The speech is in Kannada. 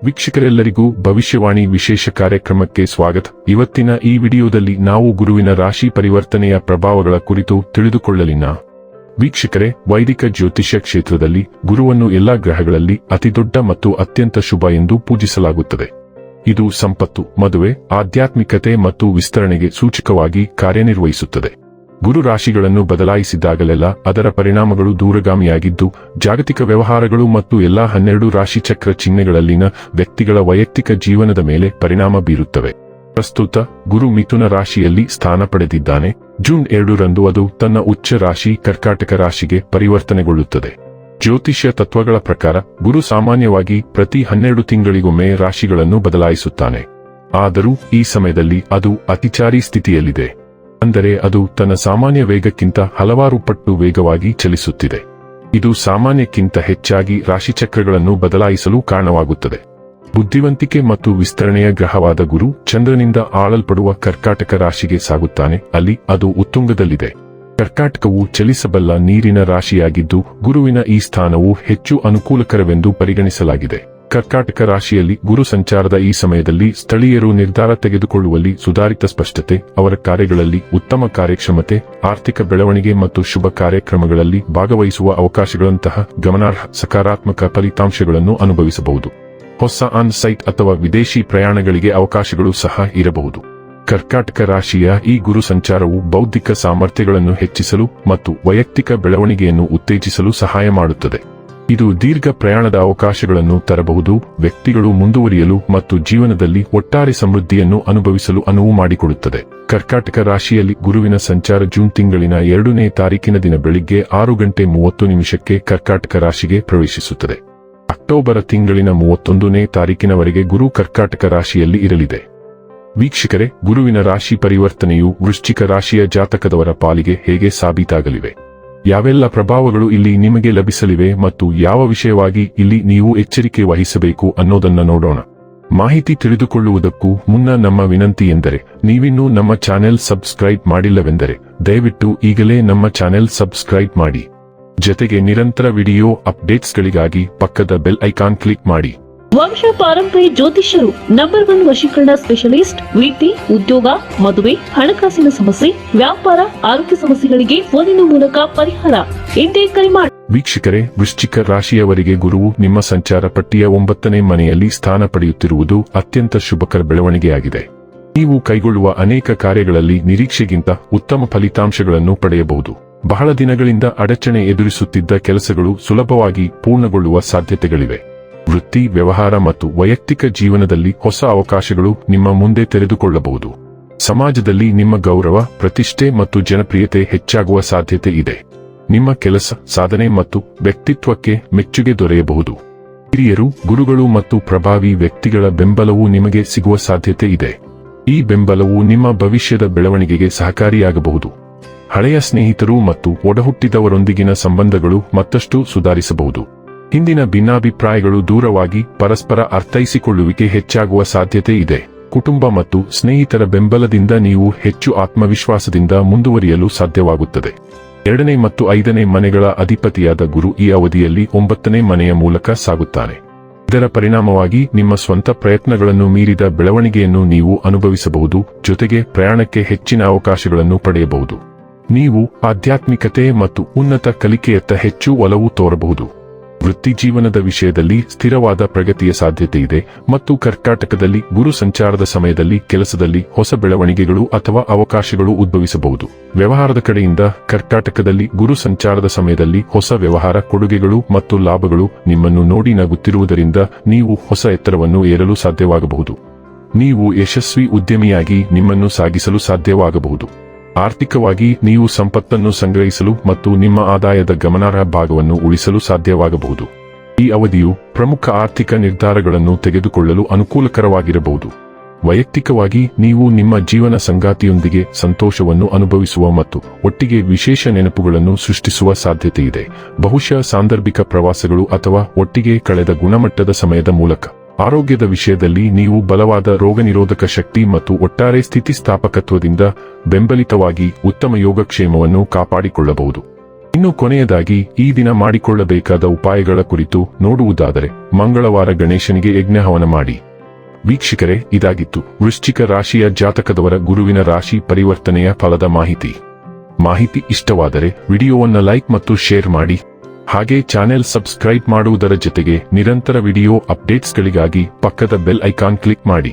ವೀಕ್ಷಕರೆಲ್ಲರಿಗೂ ಭವಿಷ್ಯವಾಣಿ ವಿಶೇಷ ಕಾರ್ಯಕ್ರಮಕ್ಕೆ ಸ್ವಾಗತ. ಇವತ್ತಿನ ಈ ವಿಡಿಯೋದಲ್ಲಿ ನಾವು ಗುರುವಿನ ರಾಶಿ ಪರಿವರ್ತನೆಯ ಪ್ರಭಾವಗಳ ಕುರಿತು ತಿಳಿದುಕೊಳ್ಳಲಿನ. ವೀಕ್ಷಕರೇ, ವೈದಿಕ ಜ್ಯೋತಿಷ್ಯ ಕ್ಷೇತ್ರದಲ್ಲಿ ಗುರುವನ್ನು ಎಲ್ಲಾ ಗ್ರಹಗಳಲ್ಲಿ ಅತಿದೊಡ್ಡ ಮತ್ತು ಅತ್ಯಂತ ಶುಭ ಎಂದು ಪೂಜಿಸಲಾಗುತ್ತದೆ. ಇದು ಸಂಪತ್ತು, ಮದುವೆ, ಆಧ್ಯಾತ್ಮಿಕತೆ ಮತ್ತು ವಿಸ್ತರಣೆಗೆ ಸೂಚಕವಾಗಿ ಕಾರ್ಯನಿರ್ವಹಿಸುತ್ತದೆ. ಗುರು ರಾಶಿಗಳನ್ನು ಬದಲಾಯಿಸಿದಾಗಲೆಲ್ಲ ಅದರ ಪರಿಣಾಮಗಳು ದೂರಗಾಮಿಯಾಗಿದ್ದು, ಜಾಗತಿಕ ವ್ಯವಹಾರಗಳು ಮತ್ತು ಎಲ್ಲಾ 12 ರಾಶಿಚಕ್ರ ಚಿಹ್ನೆಗಳಲ್ಲಿನ ವ್ಯಕ್ತಿಗಳ ವೈಯಕ್ತಿಕ ಜೀವನದ ಮೇಲೆ ಪರಿಣಾಮ ಬೀರುತ್ತವೆ. ಪ್ರಸ್ತುತ ಗುರು ಮಿಥುನ ರಾಶಿಯಲ್ಲಿ ಸ್ಥಾನ ಪಡೆದಿದ್ದಾನೆ. ಜೂನ್ 2ರಂದು ಅದು ತನ್ನ ಉಚ್ಚ ರಾಶಿ ಕರ್ಕಾಟಕ ರಾಶಿಗೆ ಪರಿವರ್ತನೆಗೊಳ್ಳುತ್ತದೆ. ಜ್ಯೋತಿಷ್ಯ ತತ್ವಗಳ ಪ್ರಕಾರ ಗುರು ಸಾಮಾನ್ಯವಾಗಿ ಪ್ರತಿ 12 ತಿಂಗಳಿಗೊಮ್ಮೆ ರಾಶಿಗಳನ್ನು ಬದಲಾಯಿಸುತ್ತಾನೆ. ಆದರೂ ಈ ಸಮಯದಲ್ಲಿ ಅದು ಅತಿಚಾರಿ ಸ್ಥಿತಿಯಲ್ಲಿದೆ. ಅಂದರೆ ಅದು ತನ್ನ ಸಾಮಾನ್ಯ ವೇಗಕ್ಕಿಂತ ಹಲವಾರು ಪಟ್ಟು ವೇಗವಾಗಿ ಚಲಿಸುತ್ತಿದೆ. ಇದು ಸಾಮಾನ್ಯಕ್ಕಿಂತ ಹೆಚ್ಚಾಗಿ ರಾಶಿಚಕ್ರಗಳನ್ನು ಬದಲಾಯಿಸಲು ಕಾರಣವಾಗುತ್ತದೆ. ಬುದ್ಧಿವಂತಿಕೆ ಮತ್ತು ವಿಸ್ತರಣೆಯ ಗ್ರಹವಾದ ಗುರು ಚಂದ್ರನಿಂದ ಆಳಲ್ಪಡುವ ಕರ್ಕಾಟಕ ರಾಶಿಗೆ ಸಾಗುತ್ತಾನೆ. ಅಲ್ಲಿ ಅದು ಉತ್ತುಂಗದಲ್ಲಿದೆ. ಕರ್ಕಾಟಕವು ಚಲಿಸಬಲ್ಲ ನೀರಿನ ರಾಶಿಯಾಗಿದ್ದು, ಗುರುವಿನ ಈ ಸ್ಥಾನವು ಹೆಚ್ಚು ಅನುಕೂಲಕರವೆಂದು ಪರಿಗಣಿಸಲಾಗಿದೆ. ಕರ್ಕಾಟಕ ರಾಶಿಯಲ್ಲಿ ಗುರು ಸಂಚಾರದ ಈ ಸಮಯದಲ್ಲಿ ಸ್ಥಳೀಯರು ನಿರ್ಧಾರ ತೆಗೆದುಕೊಳ್ಳುವಲ್ಲಿ ಸುಧಾರಿತ ಸ್ಪಷ್ಟತೆ, ಅವರ ಕಾರ್ಯಗಳಲ್ಲಿ ಉತ್ತಮ ಕಾರ್ಯಕ್ಷಮತೆ, ಆರ್ಥಿಕ ಬೆಳವಣಿಗೆ ಮತ್ತು ಶುಭ ಕಾರ್ಯಕ್ರಮಗಳಲ್ಲಿ ಭಾಗವಹಿಸುವ ಅವಕಾಶಗಳಂತಹ ಗಮನಾರ್ಹ ಸಕಾರಾತ್ಮಕ ಫಲಿತಾಂಶಗಳನ್ನು ಅನುಭವಿಸಬಹುದು. ಹೊಸ ಆನ್ ಸೈಟ್ ಅಥವಾ ವಿದೇಶಿ ಪ್ರಯಾಣಗಳಿಗೆ ಅವಕಾಶಗಳು ಸಹ ಇರಬಹುದು. ಕರ್ಕಾಟಕ ರಾಶಿಯ ಈ ಗುರು ಸಂಚಾರವು ಬೌದ್ಧಿಕ ಸಾಮರ್ಥ್ಯಗಳನ್ನು ಹೆಚ್ಚಿಸಲು ಮತ್ತು ವೈಯಕ್ತಿಕ ಬೆಳವಣಿಗೆಯನ್ನು ಉತ್ತೇಜಿಸಲು ಸಹಾಯ ಮಾಡುತ್ತದೆ. ಇದು ದೀರ್ಘ ಪ್ರಯಾಣದ ಅವಕಾಶಗಳನ್ನು ತರಬಹುದು, ವ್ಯಕ್ತಿಗಳು ಮುಂದುವರಿಯಲು ಮತ್ತು ಜೀವನದಲ್ಲಿ ಒಟ್ಟಾರೆ ಸಮೃದ್ಧಿಯನ್ನು ಅನುಭವಿಸಲು ಅನುವು ಮಾಡಿಕೊಡುತ್ತದೆ. ಕರ್ಕಾಟಕ ರಾಶಿಯಲ್ಲಿ ಗುರುವಿನ ಸಂಚಾರ ಜೂನ್ ತಿಂಗಳಿನ 2ನೇ ತಾರೀಕಿನ ದಿನ ಬೆಳಿಗ್ಗೆ 6:30 ಕರ್ಕಾಟಕ ರಾಶಿಗೆ ಪ್ರವೇಶಿಸುತ್ತದೆ. ಅಕ್ಟೋಬರ್ ತಿಂಗಳಿನ 31ನೇ ತಾರೀಕಿನವರೆಗೆ ಗುರು ಕರ್ಕಾಟಕ ರಾಶಿಯಲ್ಲಿ ಇರಲಿದೆ. ವೀಕ್ಷಕರೇ, ಗುರುವಿನ ರಾಶಿ ಪರಿವರ್ತನೆಯು ವೃಶ್ಚಿಕ ರಾಶಿಯ ಜಾತಕದವರ ಪಾಲಿಗೆ ಹೇಗೆ ಸಾಬೀತಾಗಲಿವೆ? ಯಾವೆಲ್ಲ ಪ್ರಭಾವಗಳು ಇಲ್ಲಿ ನಿಮಗೆ ಲಭಿಸಲಿವೆ ಮತ್ತು ಯಾವ ವಿಷಯವಾಗಿ ಇಲ್ಲಿ ನೀವು ಎಚ್ಚರಿಕೆ ವಹಿಸಬೇಕು ಅನ್ನೋದನ್ನ ನೋಡೋಣ. ಮಾಹಿತಿ ತಿಳಿದುಕೊಳ್ಳುವುದಕ್ಕೂ ಮುನ್ನ ನಮ್ಮ ವಿನಂತಿ ಎಂದರೆ, ನೀವಿನ್ನೂ ನಮ್ಮ ಚಾನೆಲ್ ಸಬ್ಸ್ಕ್ರೈಬ್ ಮಾಡಿಲ್ಲವೆಂದರೆ ದಯವಿಟ್ಟು ಈಗಲೇ ನಮ್ಮ ಚಾನೆಲ್ ಸಬ್ಸ್ಕ್ರೈಬ್ ಮಾಡಿ. ಜೊತೆಗೆ ನಿರಂತರ ವಿಡಿಯೋ ಅಪ್ಡೇಟ್ಸ್ಗಳಿಗಾಗಿ ಪಕ್ಕದ ಬೆಲ್ ಐಕಾನ್ ಕ್ಲಿಕ್ ಮಾಡಿ. ವಂಶ ಪಾರಂಪರ್ಯ ಜ್ಯೋತಿಷ್ಯರು ನಂಬರ್ 1 ವಶೀಕರಣ ಸ್ಪೆಷಲಿಸ್ಟ್. ವೃತ್ತಿ, ಉದ್ಯೋಗ, ಮದುವೆ, ಹಣಕಾಸಿನ ಸಮಸ್ಯೆ, ವ್ಯಾಪಾರ, ಆರೋಗ್ಯ ಸಮಸ್ಯೆಗಳಿಗೆ ಫೋನಿನ ಮೂಲಕ ಪರಿಹಾರ. ಇಂದೇ ಕರೆ ಮಾಡಿ. ವೀಕ್ಷಕರೇ, ವೃಶ್ಚಿಕ ರಾಶಿಯವರಿಗೆ ಗುರುವು ನಿಮ್ಮ ಸಂಚಾರ ಪಟ್ಟಿಯ 9ನೇ ಮನೆಯಲ್ಲಿ ಸ್ಥಾನ ಪಡೆಯುತ್ತಿರುವುದು ಅತ್ಯಂತ ಶುಭಕರ ಬೆಳವಣಿಗೆಯಾಗಿದೆ. ನೀವು ಕೈಗೊಳ್ಳುವ ಅನೇಕ ಕಾರ್ಯಗಳಲ್ಲಿ ನಿರೀಕ್ಷೆಗಿಂತ ಉತ್ತಮ ಫಲಿತಾಂಶಗಳನ್ನು ಪಡೆಯಬಹುದು. ಬಹಳ ದಿನಗಳಿಂದ ಅಡಚಣೆ ಎದುರಿಸುತ್ತಿದ್ದ ಕೆಲಸಗಳು ಸುಲಭವಾಗಿ ಪೂರ್ಣಗೊಳ್ಳುವ ಸಾಧ್ಯತೆಗಳಿವೆ. ವೃತ್ತಿ, ವ್ಯವಹಾರ ಮತ್ತು ವೈಯಕ್ತಿಕ ಜೀವನದಲ್ಲಿ ಹೊಸ ಅವಕಾಶಗಳು ನಿಮ್ಮ ಮುಂದೆ ತೆರೆದುಕೊಳ್ಳಬಹುದು. ಸಮಾಜದಲ್ಲಿ ನಿಮ್ಮ ಗೌರವ, ಪ್ರತಿಷ್ಠೆ ಮತ್ತು ಜನಪ್ರಿಯತೆ ಹೆಚ್ಚಾಗುವ ಸಾಧ್ಯತೆ ಇದೆ. ನಿಮ್ಮ ಕೆಲಸ, ಸಾಧನೆ ಮತ್ತು ವ್ಯಕ್ತಿತ್ವಕ್ಕೆ ಮೆಚ್ಚುಗೆ ದೊರೆಯಬಹುದು. ಹಿರಿಯರು, ಗುರುಗಳು ಮತ್ತು ಪ್ರಭಾವಿ ವ್ಯಕ್ತಿಗಳ ಬೆಂಬಲವೂ ನಿಮಗೆ ಸಿಗುವ ಸಾಧ್ಯತೆ ಇದೆ. ಈ ಬೆಂಬಲವು ನಿಮ್ಮ ಭವಿಷ್ಯದ ಬೆಳವಣಿಗೆಗೆ ಸಹಕಾರಿಯಾಗಬಹುದು. ಹಳೆಯ ಸ್ನೇಹಿತರು ಮತ್ತು ಒಡಹುಟ್ಟಿದವರೊಂದಿಗಿನ ಸಂಬಂಧಗಳು ಮತ್ತಷ್ಟು ಸುಧಾರಿಸಬಹುದು. ಹಿಂದಿನ ಭಿನ್ನಾಭಿಪ್ರಾಯಗಳು ದೂರವಾಗಿ ಪರಸ್ಪರ ಅರ್ಥೈಸಿಕೊಳ್ಳುವಿಕೆ ಹೆಚ್ಚಾಗುವ ಸಾಧ್ಯತೆ ಇದೆ. ಕುಟುಂಬ ಮತ್ತು ಸ್ನೇಹಿತರ ಬೆಂಬಲದಿಂದ ನೀವು ಹೆಚ್ಚು ಆತ್ಮವಿಶ್ವಾಸದಿಂದ ಮುಂದುವರಿಯಲು ಸಾಧ್ಯವಾಗುತ್ತದೆ. 2ನೇ ಮತ್ತು 5ನೇ ಮನೆಗಳ ಅಧಿಪತಿಯಾದ ಗುರು ಈ ಅವಧಿಯಲ್ಲಿ 9ನೇ ಮನೆಯ ಮೂಲಕ ಸಾಗುತ್ತಾನೆ. ಇದರ ಪರಿಣಾಮವಾಗಿ ನಿಮ್ಮ ಸ್ವಂತ ಪ್ರಯತ್ನಗಳನ್ನು ಮೀರಿದ ಬೆಳವಣಿಗೆಯನ್ನು ನೀವು ಅನುಭವಿಸಬಹುದು. ಜೊತೆಗೆ ಪ್ರಯಾಣಕ್ಕೆ ಹೆಚ್ಚಿನ ಅವಕಾಶಗಳನ್ನು ಪಡೆಯಬಹುದು. ನೀವು ಆಧ್ಯಾತ್ಮಿಕತೆ ಮತ್ತು ಉನ್ನತ ಕಲಿಕೆಯತ್ತ ಹೆಚ್ಚು ಒಲವು ತೋರಬಹುದು. ವೃತ್ತಿ ಜೀವನದ ವಿಷಯದಲ್ಲಿ ಸ್ಥಿರವಾದ ಪ್ರಗತಿಯ ಸಾಧ್ಯತೆ ಇದೆ ಮತ್ತು ಕರ್ಕಾಟಕದಲ್ಲಿ ಗುರು ಸಂಚಾರದ ಸಮಯದಲ್ಲಿ ಕೆಲಸದಲ್ಲಿ ಹೊಸ ಬೆಳವಣಿಗೆಗಳು ಅಥವಾ ಅವಕಾಶಗಳು ಉದ್ಭವಿಸಬಹುದು. ವ್ಯವಹಾರದ ಕಡೆಯಿಂದ ಕರ್ಕಾಟಕದಲ್ಲಿ ಗುರು ಸಂಚಾರದ ಸಮಯದಲ್ಲಿ ಹೊಸ ವ್ಯವಹಾರ ಕೊಡುಗೆಗಳು ಮತ್ತು ಲಾಭಗಳು ನಿಮ್ಮನ್ನು ನೋಡಿ ನಗುತ್ತಿರುವುದರಿಂದ ನೀವು ಹೊಸ ಎತ್ತರವನ್ನು ಏರಲು ಸಾಧ್ಯವಾಗಬಹುದು. ನೀವು ಯಶಸ್ವಿ ಉದ್ಯಮಿಯಾಗಿ ನಿಮ್ಮನ್ನು ಸಾಗಿಸಲು ಸಾಧ್ಯವಾಗಬಹುದು. ಆರ್ಥಿಕವಾಗಿ ನೀವು ಸಂಪತ್ತನ್ನು ಸಂಗ್ರಹಿಸಲು ಮತ್ತು ನಿಮ್ಮ ಆದಾಯದ ಗಮನಾರ್ಹ ಭಾಗವನ್ನು ಉಳಿಸಲು ಸಾಧ್ಯವಾಗಬಹುದು. ಈ ಅವಧಿಯು ಪ್ರಮುಖ ಆರ್ಥಿಕ ನಿರ್ಧಾರಗಳನ್ನು ತೆಗೆದುಕೊಳ್ಳಲು ಅನುಕೂಲಕರವಾಗಿರಬಹುದು. ವೈಯಕ್ತಿಕವಾಗಿ ನೀವು ನಿಮ್ಮ ಜೀವನ ಸಂಗಾತಿಯೊಂದಿಗೆ ಸಂತೋಷವನ್ನು ಅನುಭವಿಸುವ ಮತ್ತು ಒಟ್ಟಿಗೆ ವಿಶೇಷ ನೆನಪುಗಳನ್ನು ಸೃಷ್ಟಿಸುವ ಸಾಧ್ಯತೆಯಿದೆ. ಬಹುಶಃ ಸಾಂದರ್ಭಿಕ ಪ್ರವಾಸಗಳು ಅಥವಾ ಒಟ್ಟಿಗೆ ಕಳೆದ ಗುಣಮಟ್ಟದ ಸಮಯದ ಮೂಲಕ. ಆರೋಗ್ಯದ ವಿಷಯದಲ್ಲಿ ನೀವು ಬಲವಾದ ರೋಗನಿರೋಧಕ ಶಕ್ತಿ ಮತ್ತು ಒಟ್ಟಾರೆ ಸ್ಥಿತಿಸ್ಥಾಪಕತ್ವದಿಂದ ಬೆಂಬಲಿತವಾಗಿ ಉತ್ತಮ ಯೋಗಕ್ಷೇಮವನ್ನು ಕಾಪಾಡಿಕೊಳ್ಳಬಹುದು. ಇನ್ನು ಕೊನೆಯದಾಗಿ ಈ ದಿನ ಮಾಡಿಕೊಳ್ಳಬೇಕಾದ ಉಪಾಯಗಳ ಕುರಿತು ನೋಡುವುದಾದರೆ ಮಂಗಳವಾರ ಗಣೇಶನಿಗೆ ಯಜ್ಞಹವನ ಮಾಡಿ. ವೀಕ್ಷಕರೇ, ಇದಾಗಿತ್ತು ವೃಶ್ಚಿಕ ರಾಶಿಯ ಜಾತಕದವರ ಗುರುವಿನ ರಾಶಿ ಪರಿವರ್ತನೆಯ ಫಲದ ಮಾಹಿತಿ ಇಷ್ಟವಾದರೆ ವಿಡಿಯೋವನ್ನು ಲೈಕ್ ಮತ್ತು ಶೇರ್ ಮಾಡಿ. ಹಾಗೆ ಚಾನೆಲ್ ಸಬ್ಸ್ಕ್ರೈಬ್ ಮಾಡುವುದರ ಜೊತೆಗೆ ನಿರಂತರ ವಿಡಿಯೋ ಅಪ್ಡೇಟ್ಸ್ಗಳಿಗಾಗಿ ಪಕ್ಕದ ಬೆಲ್ ಐಕಾನ್ ಕ್ಲಿಕ್ ಮಾಡಿ.